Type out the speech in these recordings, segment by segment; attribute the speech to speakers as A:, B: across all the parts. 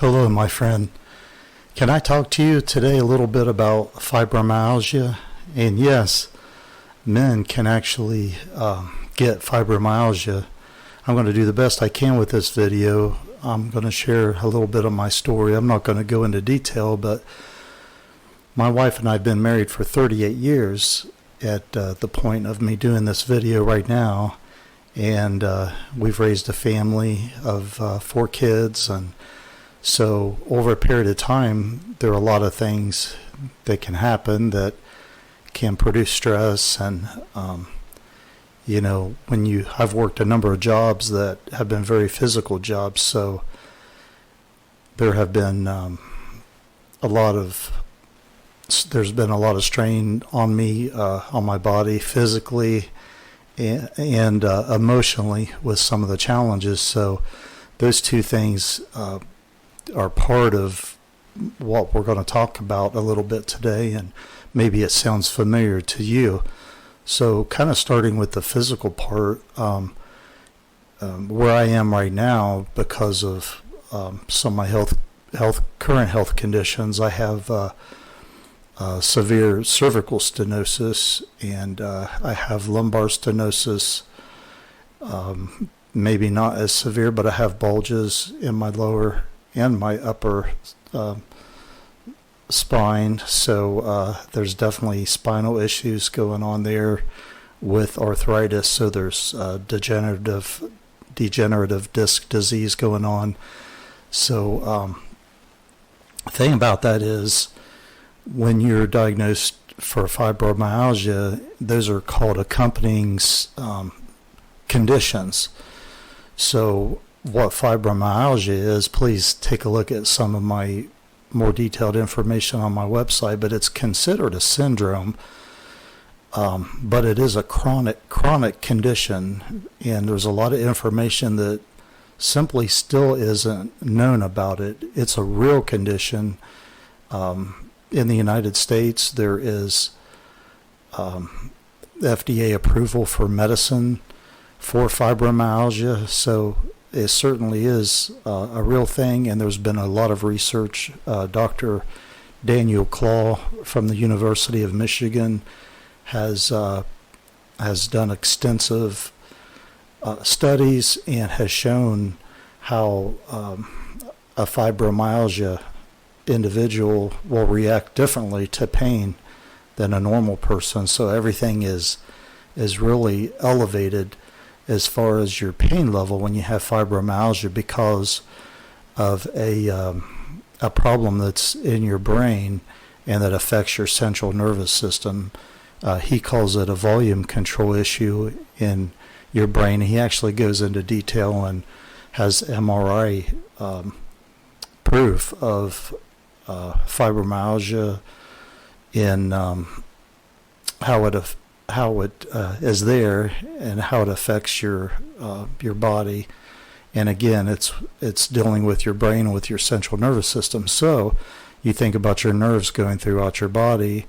A: Hello, my friend. Can I talk to you today a little bit about fibromyalgia? And yes, men can actually get fibromyalgia. I'm going to do the best I can with this video. I'm going to share a little bit of my story. I'm not going to go into detail, but my wife and I have been married for 38 years at the point of me doing this video right now. And we've raised a family of 4 kids, and so over a period of time, there are a lot of things that can happen that can produce stress. And, I've worked a number of jobs that have been very physical jobs. So there have been there's been a lot of strain on me, on my body physically and emotionally with some of the challenges. So those two things, are part of what we're going to talk about a little bit today, and maybe it sounds familiar to you. So kind of starting with the physical part, where I am right now because of some of my current health conditions. I have severe cervical stenosis, and I have lumbar stenosis. Maybe not as severe, but I have bulges in my lower and my upper spine. So there's definitely spinal issues going on there with arthritis. So there's degenerative disc disease going on. So the thing about that is, when you're diagnosed for fibromyalgia, those are called accompanying conditions. So what fibromyalgia is, please take a look at some of my more detailed information on my website, but it's considered a syndrome, but it is a chronic condition, and there's a lot of information that simply still isn't known about it. It's a real condition. In the United States, there is FDA approval for medicine for fibromyalgia, so it certainly is a real thing, and there's been a lot of research. Dr. Daniel Claw from the University of Michigan has done extensive studies and has shown how a fibromyalgia individual will react differently to pain than a normal person. So everything is really elevated as far as your pain level when you have fibromyalgia, because of a problem that's in your brain and that affects your central nervous system. He calls it a volume control issue in your brain. He actually goes into detail and has MRI proof of fibromyalgia in how it is there and how it affects your body. And again, it's dealing with your brain and with your central nervous system. So you think about your nerves going throughout your body.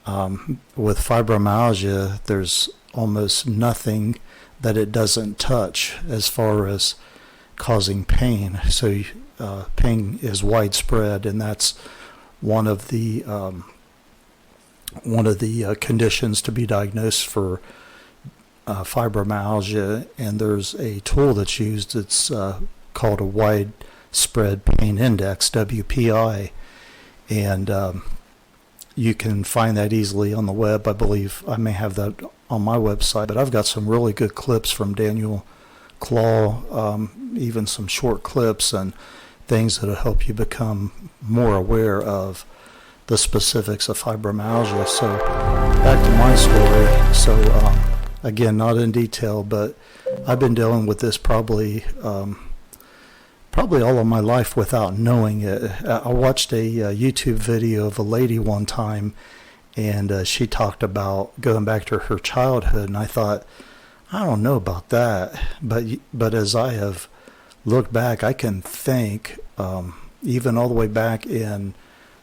A: With fibromyalgia, there's almost nothing that it doesn't touch as far as causing pain. So pain is widespread, and that's one of the conditions to be diagnosed for fibromyalgia. And there's a tool that's used. It's called a widespread pain index, WPI, and you can find that easily on the web. I believe I may have that on my website, but I've got some really good clips from Daniel Claw, even some short clips and things that'll help you become more aware of the specifics of fibromyalgia. So back to my story. So again, not in detail, but I've been dealing with this probably all of my life without knowing it. I watched a YouTube video of a lady one time, and she talked about going back to her childhood, and I thought, I don't know about that, but as I have looked back, I can think even all the way back in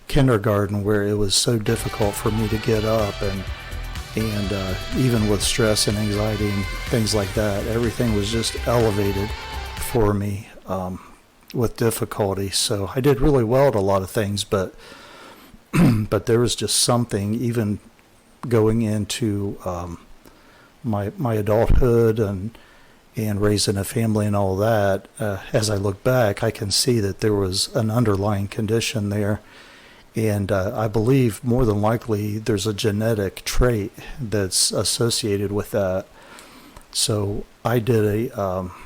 A: kindergarten, where it was so difficult for me to get up, and even with stress and anxiety and things like that, everything was just elevated for me. with difficulty. So I did really well at a lot of things, but but there was just something, even going into my adulthood and raising a family and all that. As I look back, I can see that there was an underlying condition there. And I believe more than likely there's a genetic trait that's associated with that. So I did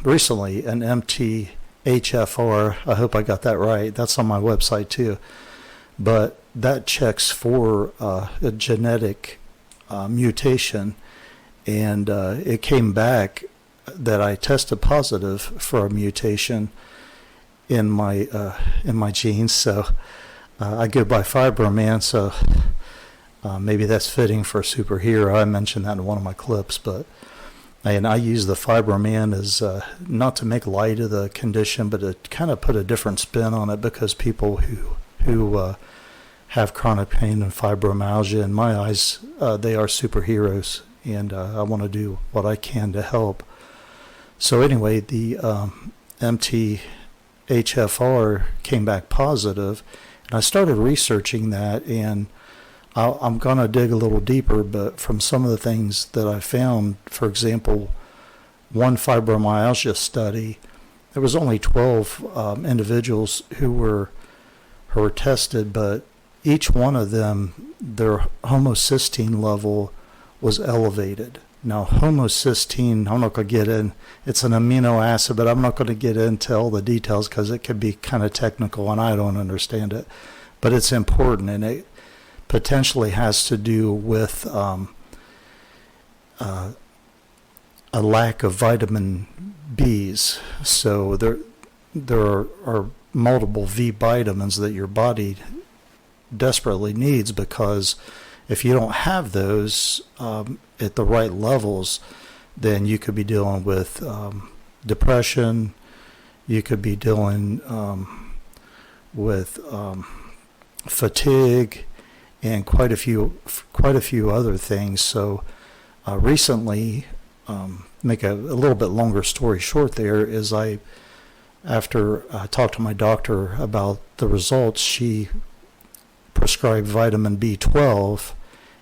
A: recently an MTHFR. I hope I got that right. That's on my website too. But that checks for a genetic mutation, and it came back that I tested positive for a mutation in my genes. So I go by Fibro Man, so maybe that's fitting for a superhero. I mentioned that in one of my clips, but and I use the Fibro Man as not to make light of the condition, but to kind of put a different spin on it, because people who have chronic pain and fibromyalgia, in my eyes, they are superheroes, and I want to do what I can to help. So anyway, the MTHFR came back positive, and I started researching that, and I'm going to dig a little deeper, but from some of the things that I found, for example, one fibromyalgia study, there was only 12 individuals who were tested, but each one of them, their homocysteine level was elevated. Now, homocysteine, I'm not going to get in, it's an amino acid, but I'm not going to get into all the details because it can be kind of technical and I don't understand it. But it's important, and it potentially has to do with a lack of vitamin B's. So there are multiple V vitamins that your body desperately needs, because if you don't have those at the right levels, then you could be dealing with depression, you could be dealing with fatigue, and quite a few other things. So recently, make a little bit longer story short, there is after I talked to my doctor about the results, she prescribed vitamin B12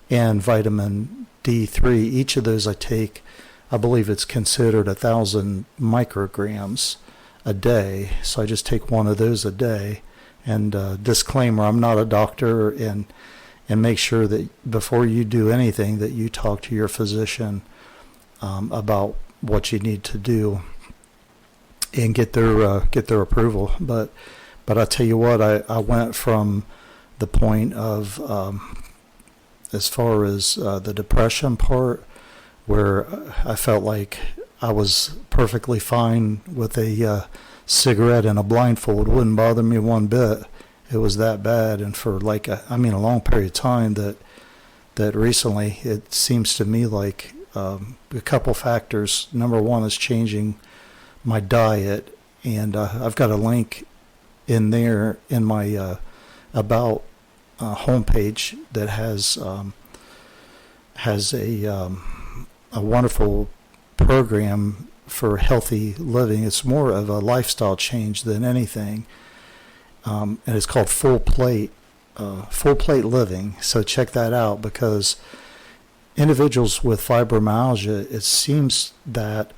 A: and vitamin D3. Each of those I take, I believe it's considered 1,000 micrograms a day. So I just take one of those a day. And disclaimer, I'm not a doctor, and make sure that before you do anything that you talk to your physician about what you need to do and get their approval. But I tell you what, I went from the point of as far as the depression part, where I felt like I was perfectly fine with a cigarette and a blindfold. It wouldn't bother me one bit. It was that bad, and for a long period of time, that recently it seems to me like a couple factors. Number one is changing my diet, and I've got a link in there in my about homepage that has a wonderful program for healthy living. It's more of a lifestyle change than anything, and it's called Full Plate Living. So check that out, because individuals with fibromyalgia, it seems that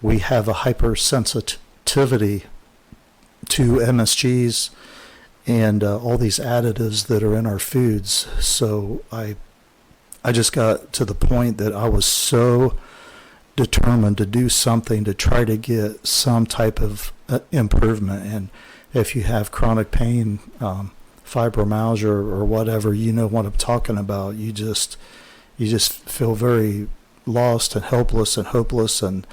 A: we have a hypersensitivity to MSGs and all these additives that are in our foods. So I just got to the point that I was so determined to do something to try to get some type of improvement. And if you have chronic pain, fibromyalgia or whatever, you know what I'm talking about. You just feel very lost and helpless and hopeless. And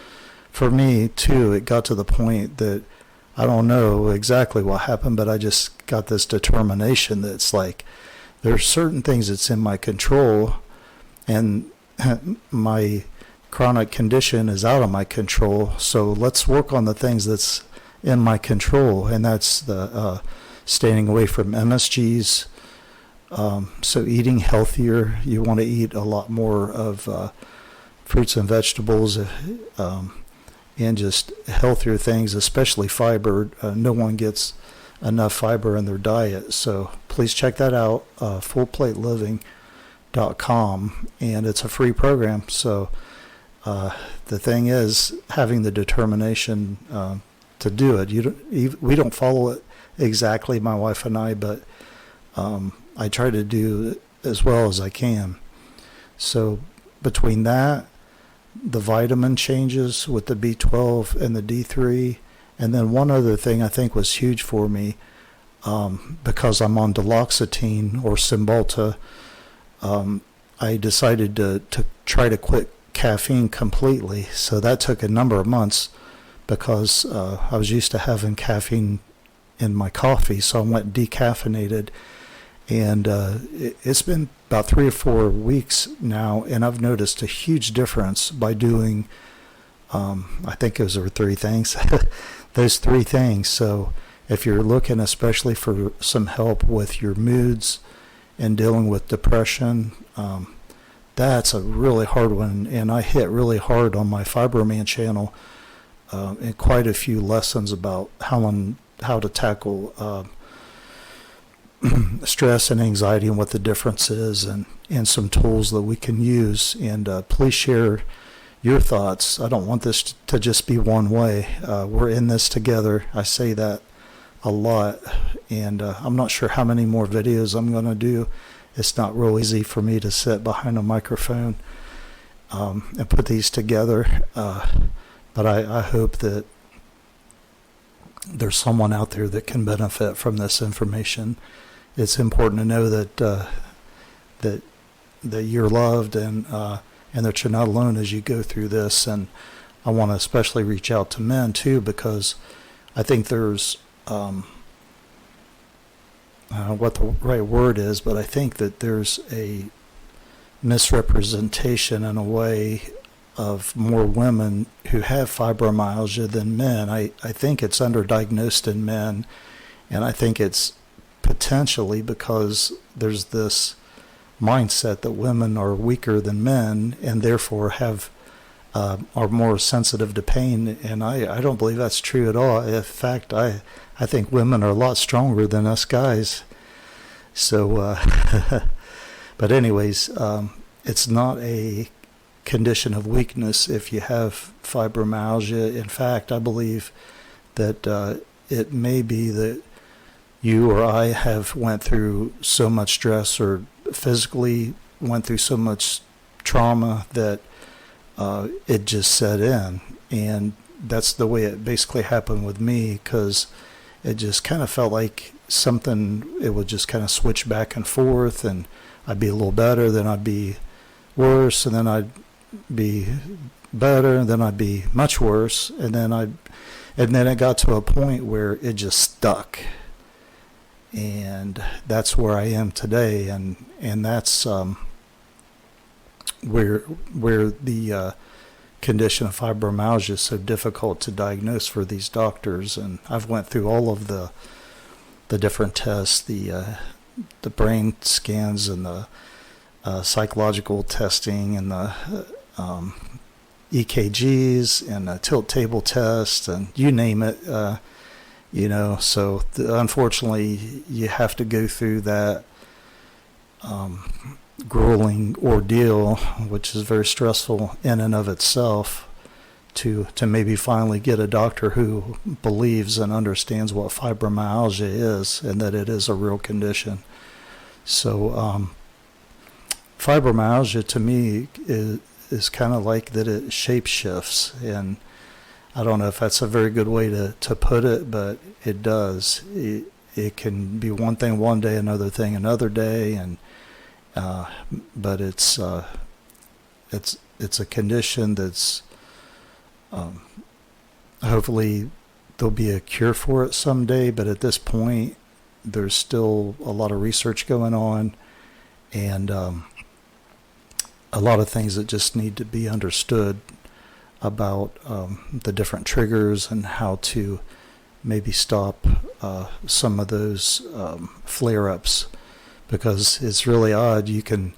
A: for me too, it got to the point that I don't know exactly what happened, but I just got this determination that's like, there's certain things that's in my control, and my chronic condition is out of my control. So let's work on the things that's in my control, and that's the staying away from MSGs. So eating healthier. You want to eat a lot more of fruits and vegetables, and just healthier things, especially fiber. No one gets enough fiber in their diet. So please check that out, fullplateliving.com, and it's a free program. So the thing is having the determination to do it. We don't follow it exactly, my wife and I, but I try to do it as well as I can. So between that, the vitamin changes with the B12 and the D3, and then one other thing I think was huge for me, because I'm on duloxetine or Cymbalta, I decided to try to quit caffeine completely. So that took a number of months because I was used to having caffeine in my coffee, so I went decaffeinated. And it's been about 3 or 4 weeks now, and I've noticed a huge difference by doing, I think those are 3 things, those 3 things. So if you're looking especially for some help with your moods and dealing with depression, that's a really hard one, and I hit really hard on my Fibroman channel in quite a few lessons about how to tackle stress and anxiety and what the difference is, and some tools that we can use. And please share your thoughts. I don't want this to just be one way. We're in this together. I say that a lot, and I'm not sure how many more videos I'm going to do. It's not real easy for me to sit behind a microphone and put these together, but I hope that there's someone out there that can benefit from this information. It's important to know that you're loved, and that you're not alone as you go through this. And I want to especially reach out to men too, because I think there's what the right word is, but I think that there's a misrepresentation in a way of more women who have fibromyalgia than men. I think it's underdiagnosed in men, and I think it's potentially because there's this mindset that women are weaker than men and therefore are more sensitive to pain, and I don't believe that's true at all. In fact, I think women are a lot stronger than us guys. So, but anyways, it's not a condition of weakness if you have fibromyalgia. In fact, I believe that it may be that you or I have went through so much stress or physically went through so much trauma that it just set in. And that's the way it basically happened with me, because it just kind of felt like something, it would just kind of switch back and forth, and I'd be a little better, then I'd be worse, and then I'd be better, and then I'd be much worse, and then it got to a point where it just stuck. And that's where I am today, and that's where the condition of fibromyalgia is so difficult to diagnose for these doctors. And I've went through all of the different tests, the brain scans, and the psychological testing, and the EKGs, and the tilt table test, and you name it. So unfortunately, you have to go through that grueling ordeal, which is very stressful in and of itself, to maybe finally get a doctor who believes and understands what fibromyalgia is and that it is a real condition. So fibromyalgia to me is kind of like that it shape-shifts, and I don't know if that's a very good way to put it, but it does. It can be one thing one day, another thing another day, and but it's a condition that's hopefully there'll be a cure for it someday. But at this point, there's still a lot of research going on, and a lot of things that just need to be understood about the different triggers and how to maybe stop some of those flare-ups, because it's really odd. You can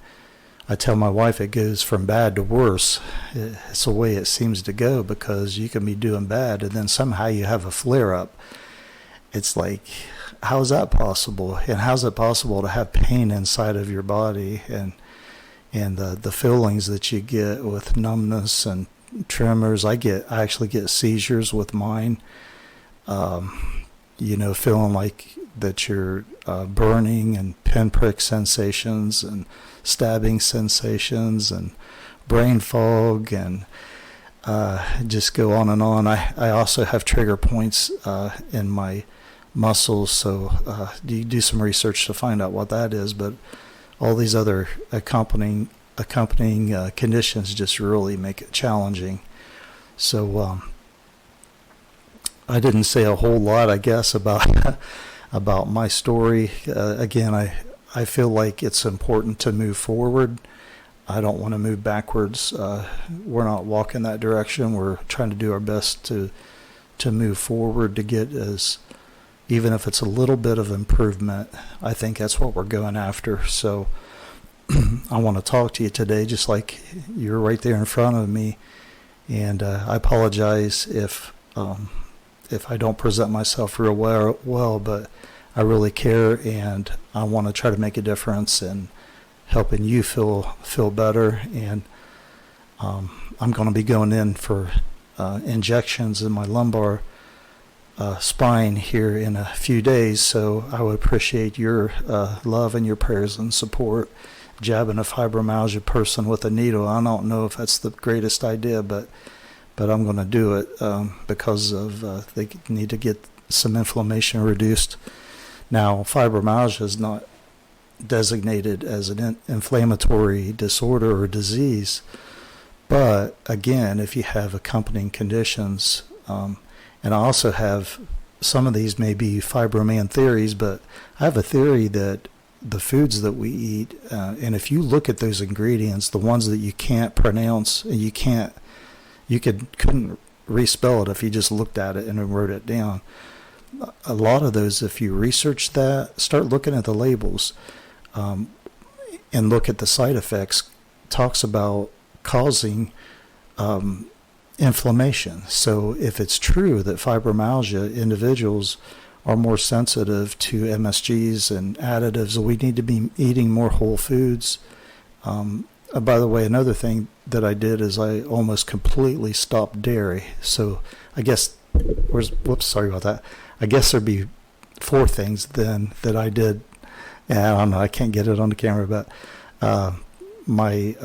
A: I tell my wife it goes from bad to worse. It's the way it seems to go, because you can be doing bad and then somehow you have a flare up. It's like, how is that possible? And how's it possible to have pain inside of your body, and the feelings that you get with numbness and tremors? I actually get seizures with mine. Feeling like that you're burning, and pinprick sensations and stabbing sensations and brain fog, and just go on and on. I also have trigger points in my muscles, so you do some research to find out what that is, but all these other accompanying conditions just really make it challenging. So I didn't say a whole lot, I guess, about about my story. Again, I feel like it's important to move forward. I don't want to move backwards. We're not walking that direction. We're trying to do our best to move forward, to get even if it's a little bit of improvement. I think that's what we're going after. So I want to talk to you today, just like you're right there in front of me. And I apologize if I don't present myself real well, but I really care, and I want to try to make a difference in helping you feel better. And I'm going to be going in for injections in my lumbar spine here in a few days, so I would appreciate your love and your prayers and support. Jabbing a fibromyalgia person with a needle, I don't know if that's the greatest idea, but I'm going to do it because of they need to get some inflammation reduced. Now, fibromyalgia is not designated as an inflammatory disorder or disease, but again, if you have accompanying conditions, and I also have, some of these may be Fibroman theories, but I have a theory that the foods that we eat, and if you look at those ingredients, the ones that you can't pronounce, and you couldn't respell it if you just looked at it and wrote it down. A lot of those, if you research that, start looking at the labels, and look at the side effects, talks about causing inflammation. So if it's true that fibromyalgia individuals are more sensitive to MSGs and additives, we need to be eating more whole foods. By the way, another thing that I did is I almost completely stopped dairy. So I guess, sorry about that. I guess there'd be 4 things then that I did. And I don't know, I can't get it on the camera, but my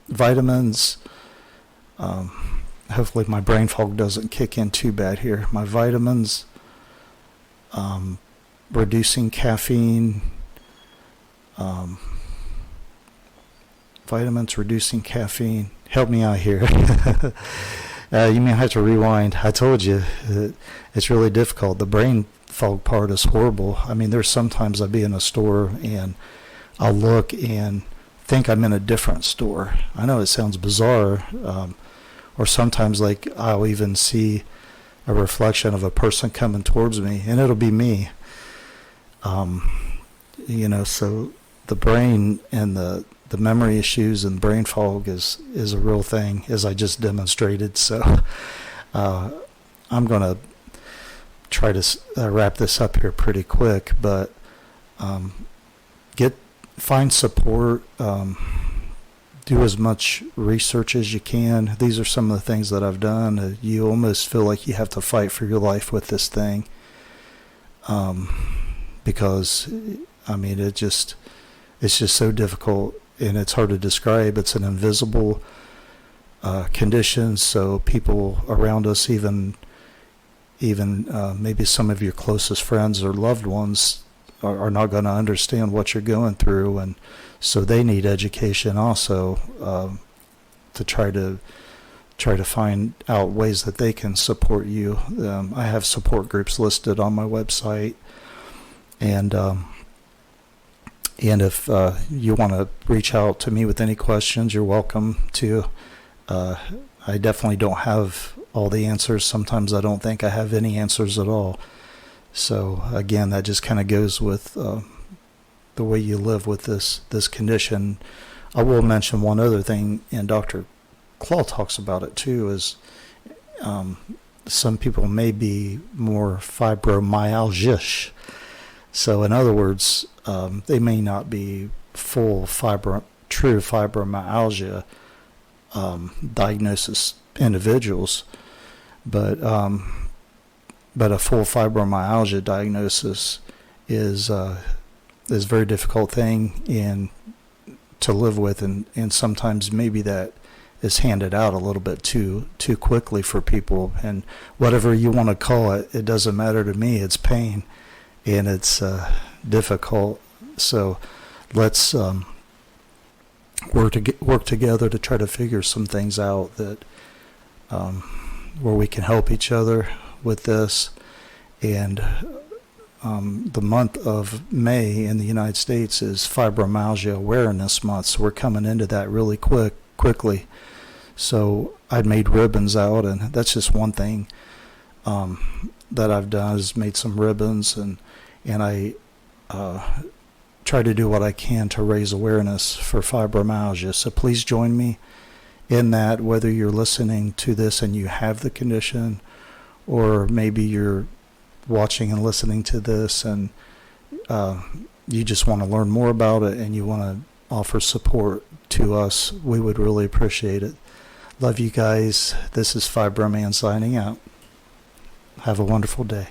A: vitamins, hopefully my brain fog doesn't kick in too bad here. My vitamins, reducing caffeine, vitamins, reducing caffeine. Help me out here. You may have to rewind. I told you it's really difficult. The brain fog part is horrible. I mean, there's sometimes I'll be in a store and I'll look and think I'm in a different store. I know it sounds bizarre, or sometimes like I'll even see a reflection of a person coming towards me, and it'll be me. So the brain and the memory issues and brain fog is a real thing, as I just demonstrated. So I'm going to try to wrap this up here pretty quick, but find support, do as much research as you can. These are some of the things that I've done. You almost feel like you have to fight for your life with this thing, because I mean it's just so difficult, and it's hard to describe. It's an invisible condition, so people around us, even maybe some of your closest friends or loved ones, are not going to understand what you're going through, and so they need education also, to try to find out ways that they can support you. I have support groups listed on my website, and if you want to reach out to me with any questions, you're welcome to. I definitely don't have all the answers. Sometimes I don't think I have any answers at all. So again, that just kind of goes with the way you live with this condition. I will mention one other thing, and Dr. Claw talks about it too, is some people may be more fibromyalgia. So in other words, they may not be true fibromyalgia diagnosis individuals, but a full fibromyalgia diagnosis is a very difficult thing and to live with, and sometimes maybe that is handed out a little bit too quickly for people. And whatever you want to call it, it doesn't matter to me. It's pain, and it's difficult. So let's work together to try to figure some things out that where we can help each other with this. And the month of May in the United States is Fibromyalgia Awareness Month, so we're coming into that really quickly. So I'd made ribbons out, and that's just one thing that I've done, is made some ribbons, and I try to do what I can to raise awareness for fibromyalgia. So please join me in that, whether you're listening to this and you have the condition, or maybe you're watching and listening to this and you just want to learn more about it and you want to offer support to us. We would really appreciate it. Love you guys. This is Fibroman signing out. Have a wonderful day.